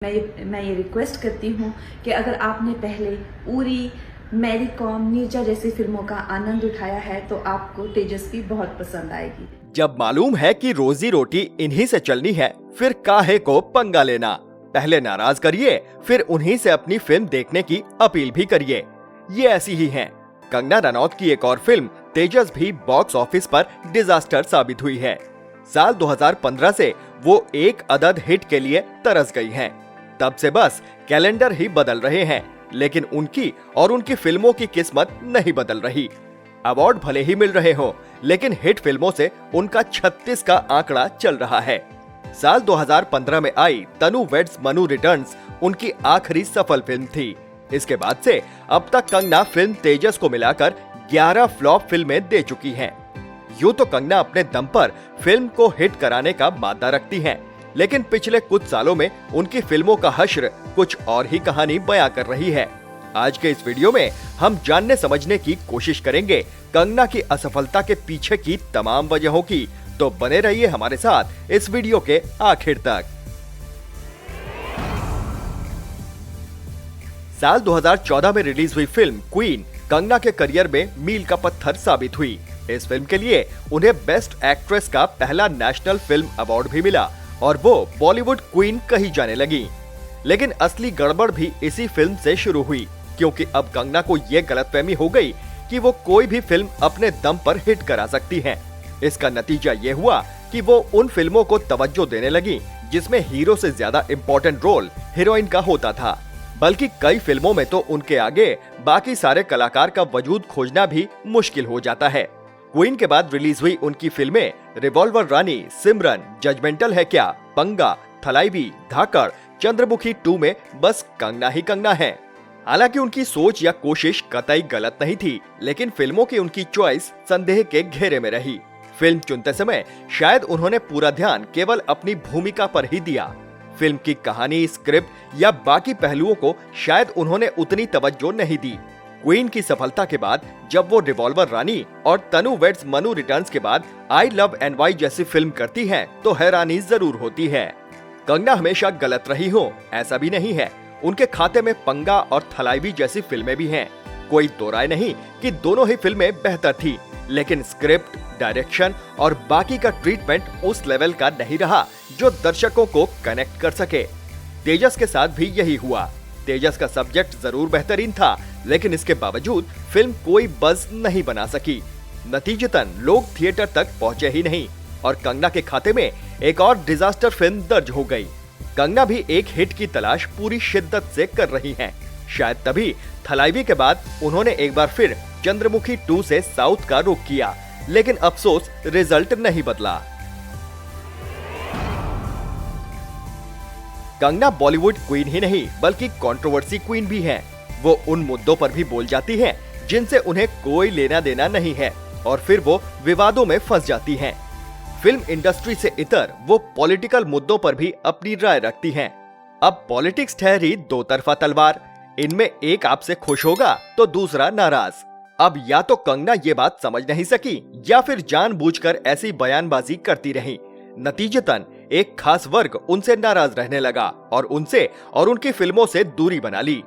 मैं ये रिक्वेस्ट करती हूँ कि अगर आपने पहले उरी, मैरी कॉम, नीरजा जैसी फिल्मों का आनंद उठाया है तो आपको तेजस्वी बहुत पसंद आएगी। जब मालूम है कि रोजी रोटी इन्हीं से चलनी है, फिर काहे को पंगा लेना। पहले नाराज करिए, फिर उन्हीं से अपनी फिल्म देखने की अपील भी करिए। ये ऐसी ही हैं। कंगना रनौत की एक और फिल्म तेजस भी बॉक्स ऑफिस पर डिजास्टर साबित हुई है। साल 2015 से वो एक अदद हिट के लिए तरस गई हैं। तब से बस कैलेंडर ही बदल रहे हैं, लेकिन उनकी और उनकी फिल्मों की किस्मत नहीं बदल रही। अवार्ड भले ही मिल रहे हो, लेकिन हिट फिल्मों से उनका 36 का आंकड़ा चल रहा है। साल 2015 में आई तनु वेड्स मनु रिटर्न्स उनकी आखिरी सफल फिल्म थी। इसके बाद से अब तक कंगना फिल्म तेजस को मिलाकर 11 फ्लॉप फिल्में दे चुकी हैं। यूं तो कंगना अपने दम पर फिल्म को हिट कराने का मादा रखती हैं, लेकिन पिछले कुछ सालों में उनकी फिल्मों का हश्र कुछ और ही कहानी बयां कर रही है। आज के इस वीडियो में हम जानने समझने की कोशिश करेंगे कंगना की असफलता के पीछे की तमाम वजहों की। तो बने रहिए हमारे साथ इस वीडियो के आखिर तक। साल 2014 में रिलीज हुई फिल्म क्वीन कंगना के करियर में मील का पत्थर साबित हुई। इस फिल्म के लिए उन्हें बेस्ट एक्ट्रेस का पहला नेशनल फिल्म अवार्ड भी मिला और वो बॉलीवुड क्वीन कही जाने लगी। लेकिन असली गड़बड़ भी इसी फिल्म से शुरू हुई, क्योंकि अब कंगना को ये गलतफहमी हो गई कि वो कोई भी फिल्म अपने दम पर हिट करा सकती हैं। इसका नतीजा ये हुआ कि वो उन फिल्मों को तवज्जो देने लगी जिसमें हीरो से ज्यादा इम्पोर्टेंट रोल हीरोइन का होता था। बल्कि कई फिल्मों में तो उनके आगे बाकी सारे कलाकार का वजूद खोजना भी मुश्किल हो जाता है। क्वीन के बाद रिलीज हुई उनकी फिल्में रिवॉल्वर रानी, सिमरन, जजमेंटल है क्या, पंगा, थलाइवी, धाकड़, चंद्रमुखी 2 में बस कंगना ही कंगना है। हालांकि उनकी सोच या कोशिश कतई गलत नहीं थी, लेकिन फिल्मों की उनकी चॉइस संदेह के घेरे में रही। फिल्म चुनते समय शायद उन्होंने पूरा ध्यान केवल अपनी भूमिका पर ही दिया। फिल्म की कहानी, स्क्रिप्ट या बाकी पहलुओं को शायद उन्होंने उतनी तवज्जो नहीं दी। क्वीन की सफलता के बाद जब वो रिवॉल्वर रानी और तनु वेड्स मनु रिटर्न्स के बाद आई लव NY जैसी फिल्म करती हैं, तो हैरानी जरूर होती है। कंगना हमेशा गलत रही हो ऐसा भी नहीं है। उनके खाते में पंगा और थलाइवी जैसी फिल्में भी हैं। कोई दो राय नहीं कि दोनों ही फिल्में बेहतर थी, लेकिन स्क्रिप्ट, डायरेक्शन और बाकी का ट्रीटमेंट उस लेवल का नहीं रहा जो दर्शकों को कनेक्ट कर सके। तेजस के साथ भी यही हुआ। तेजस का सब्जेक्ट जरूर बेहतरीन था, लेकिन इसके बावजूद फिल्म कोई बज़ नहीं बना सकी। नतीजतन लोग थिएटर तक पहुंचे ही नहीं और कंगना के खाते में एक और डिजास्टर फिल्म दर्ज हो गई। कंगना भी एक हिट की तलाश पूरी शिद्दत से कर रही हैं। शायद तभी थलाइवी के बाद उन्होंने एक बार फिर चंद्रमुखी 2 से साउथ का रुख किया, लेकिन अफसोस रिजल्ट नहीं बदला। कंगना बॉलीवुड क्वीन ही नहीं बल्कि कंट्रोवर्सी क्वीन भी हैं। वो उन मुद्दों पर भी बोल जाती हैं जिनसे उन्हें कोई लेना देना नहीं है और फिर वो विवादों में फंस जाती हैं। फिल्म इंडस्ट्री से इतर वो पॉलिटिकल मुद्दों पर भी अपनी राय रखती हैं। अब पॉलिटिक्स ठहरी दो तरफा तलवार, इनमें एक आपसे खुश होगा तो दूसरा नाराज। अब या तो कंगना ये बात समझ नहीं सकी या फिर जानबूझकर ऐसी बयानबाजी करती रही। नतीजतन एक खास वर्ग उनसे नाराज रहने लगा और उनसे और उनकी फिल्मों से दूरी बना ली।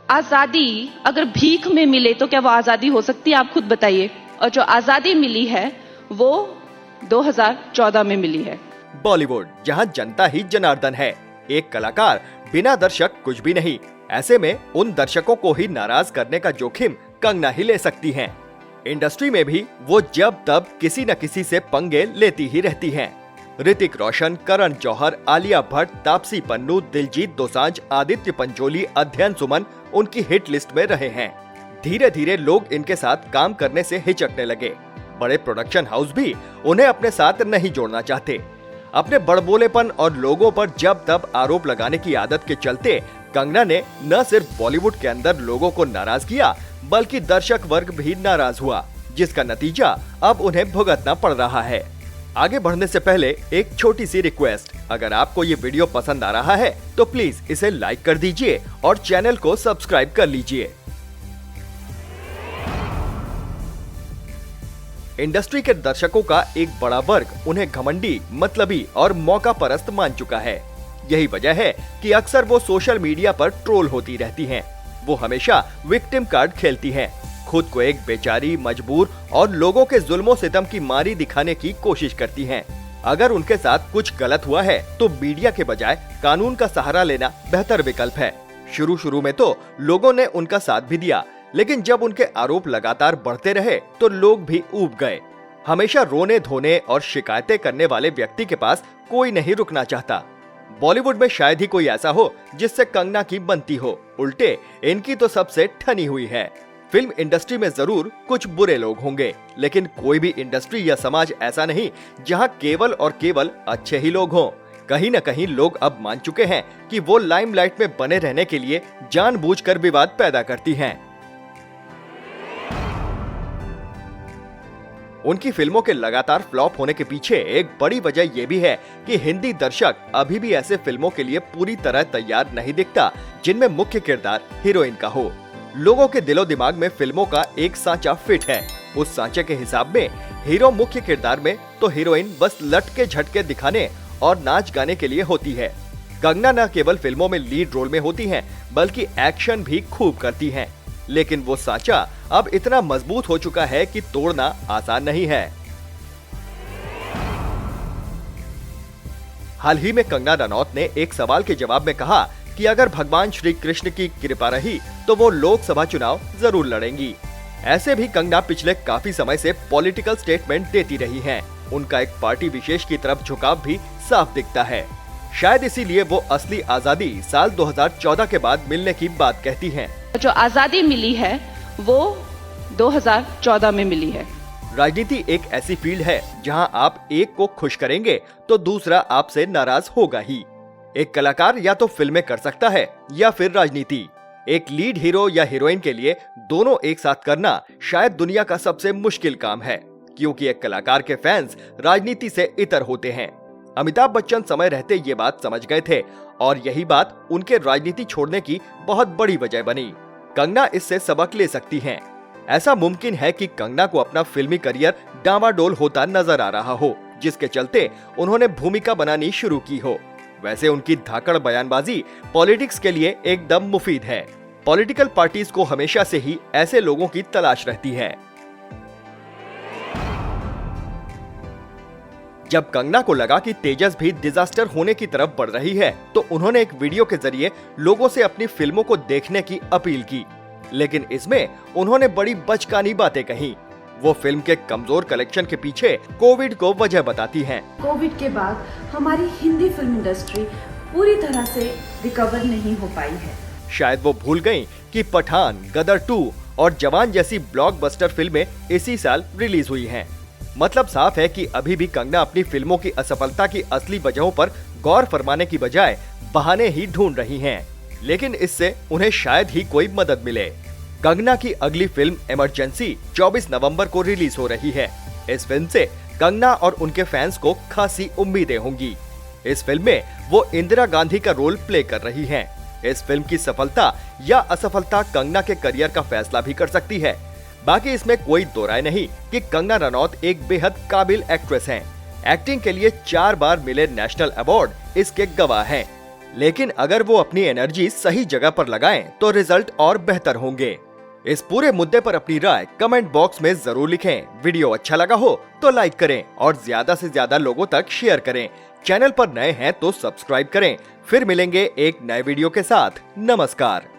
आजादी अगर भीख में मिले तो क्या वो आजादी हो सकती है, आप खुद बताइए। और जो आजादी मिली है वो 2014 में मिली है। बॉलीवुड जहां जनता ही जनार्दन है, एक कलाकार बिना दर्शक कुछ भी नहीं। ऐसे में उन दर्शकों को ही नाराज करने का जोखिम कंगना ही ले सकती हैं। इंडस्ट्री में भी वो जब तब किसी न किसी से पंगे लेती ही रहती हैं। ऋतिक रोशन, करण जौहर, आलिया भट्ट, तापसी पन्नू, दिलजीत दोसांझ, आदित्य पंचोली, अध्ययन सुमन उनकी हिट लिस्ट में रहे हैं। धीरे धीरे लोग इनके साथ काम करने से हिचकने लगे। बड़े प्रोडक्शन हाउस भी उन्हें अपने साथ नहीं जोड़ना चाहते। अपने बड़बोलेपन और लोगों पर जब तब आरोप लगाने की आदत के चलते कंगना ने न सिर्फ बॉलीवुड के अंदर लोगों को नाराज किया, बल्कि दर्शक वर्ग भी नाराज हुआ, जिसका नतीजा अब उन्हें भुगतना पड़ रहा है। आगे बढ़ने से पहले एक छोटी सी रिक्वेस्ट, अगर आपको ये वीडियो पसंद आ रहा है तो प्लीज इसे लाइक कर दीजिए और चैनल को सब्सक्राइब कर लीजिए। इंडस्ट्री के दर्शकों का एक बड़ा वर्ग उन्हें घमंडी, मतलबी और मौका परस्त मान चुका है। यही वजह है कि अक्सर वो सोशल मीडिया पर ट्रोल होती रहती हैं। वो हमेशा विक्टिम कार्ड खेलती हैं, खुद को एक बेचारी, मजबूर और लोगों के जुल्मों सितम की मारी दिखाने की कोशिश करती हैं। अगर उनके साथ कुछ गलत हुआ है तो मीडिया के बजाय कानून का सहारा लेना बेहतर विकल्प है। शुरू में तो लोगों ने उनका साथ भी दिया, लेकिन जब उनके आरोप लगातार बढ़ते रहे तो लोग भी ऊब गए। हमेशा रोने धोने और शिकायतें करने वाले व्यक्ति के पास कोई नहीं रुकना चाहता। बॉलीवुड में शायद ही कोई ऐसा हो जिससे कंगना की बनती हो, उल्टे इनकी तो सबसे ठनी हुई है। फिल्म इंडस्ट्री में जरूर कुछ बुरे लोग होंगे, लेकिन कोई भी इंडस्ट्री या समाज ऐसा नहीं जहां केवल और केवल अच्छे ही लोग हों। कहीं न कहीं लोग अब मान चुके हैं कि वो लाइमलाइट में बने रहने के लिए जानबूझकर विवाद पैदा करती हैं। उनकी फिल्मों के लगातार फ्लॉप होने के पीछे एक बड़ी वजह ये भी है कि हिंदी दर्शक अभी भी ऐसे फिल्मों के लिए पूरी तरह तैयार नहीं दिखता जिनमें मुख्य किरदार हीरोइन का हो। लोगों के दिलो दिमाग में फिल्मों का एक सांचा फिट है। उस सांचे के हिसाब में हीरो मुख्य किरदार में तो हीरोइन बस लटके झटके दिखाने और नाच गाने के लिए होती है। कंगना न केवल फिल्मों में लीड रोल में होती हैं, बल्कि एक्शन भी खूब करती हैं। लेकिन वो सांचा अब इतना मजबूत हो चुका है कि तोड़ना आसान नहीं है। हाल ही में कंगना रनौत ने एक सवाल के जवाब में कहा कि अगर भगवान श्री कृष्ण की कृपा रही तो वो लोकसभा चुनाव जरूर लड़ेंगी। ऐसे भी कंगना पिछले काफी समय से पॉलिटिकल स्टेटमेंट देती रही हैं। उनका एक पार्टी विशेष की तरफ झुकाव भी साफ दिखता है। शायद इसीलिए वो असली आजादी साल 2014 के बाद मिलने की बात कहती हैं। जो आजादी मिली है वो 2014 में मिली है। राजनीति एक ऐसी फील्ड है जहां आप एक को खुश करेंगे तो दूसरा आपसे नाराज होगा ही। एक कलाकार या तो फिल्में कर सकता है या फिर राजनीति। एक लीड हीरो या हीरोइन के लिए दोनों एक साथ करना शायद दुनिया का सबसे मुश्किल काम है, क्योंकि एक कलाकार के फैंस राजनीति से इतर होते हैं। अमिताभ बच्चन समय रहते ये बात समझ गए थे और यही बात उनके राजनीति छोड़ने की बहुत बड़ी वजह बनी। कंगना इससे सबक ले सकती हैं। ऐसा मुमकिन है कि कंगना को अपना फिल्मी करियर डामाडोल होता नजर आ रहा हो, जिसके चलते उन्होंने भूमिका बनानी शुरू की हो। वैसे उनकी धाकड़ बयानबाजी पॉलिटिक्स के लिए एकदम मुफीद है। पॉलिटिकल पार्टीज को हमेशा से ही ऐसे लोगों की तलाश रहती है। जब कंगना को लगा कि तेजस भी डिजास्टर होने की तरफ बढ़ रही है, तो उन्होंने एक वीडियो के जरिए लोगों से अपनी फिल्मों को देखने की अपील की, लेकिन इसमें उन्होंने बड़ी बचकानी बातें कही। वो फिल्म के कमजोर कलेक्शन के पीछे कोविड को वजह बताती हैं। कोविड के बाद हमारी हिंदी फिल्म इंडस्ट्री पूरी तरह से रिकवर नहीं हो पाई है। शायद वो भूल गयी कि पठान, गदर 2 और जवान जैसी ब्लॉकबस्टर फिल्में इसी साल रिलीज हुई हैं। मतलब साफ है कि अभी भी कंगना अपनी फिल्मों की असफलता की असली वजहों पर गौर फरमाने की बजाय बहाने ही ढूंढ रही हैं, लेकिन इससे उन्हें शायद ही कोई मदद मिले। कंगना की अगली फिल्म इमरजेंसी 24 नवंबर को रिलीज हो रही है। इस फिल्म से कंगना और उनके फैंस को खासी उम्मीदें होंगी। इस फिल्म में वो इंदिरा गांधी का रोल प्ले कर रही हैं। इस फिल्म की सफलता या असफलता कंगना के करियर का फैसला भी कर सकती है। बाकी इसमें कोई दो राय नहीं कि कंगना रनौत एक बेहद काबिल एक्ट्रेस हैं। एक्टिंग के लिए 4 बार मिले नेशनल अवार्ड इसके गवाह हैं। लेकिन अगर वो अपनी एनर्जी सही जगह पर लगाएं तो रिजल्ट और बेहतर होंगे। इस पूरे मुद्दे पर अपनी राय कमेंट बॉक्स में जरूर लिखें। वीडियो अच्छा लगा हो तो लाइक करें और ज्यादा से ज्यादा लोगों तक शेयर करें। चैनल पर नए हैं तो सब्सक्राइब करें। फिर मिलेंगे एक नए वीडियो के साथ। नमस्कार।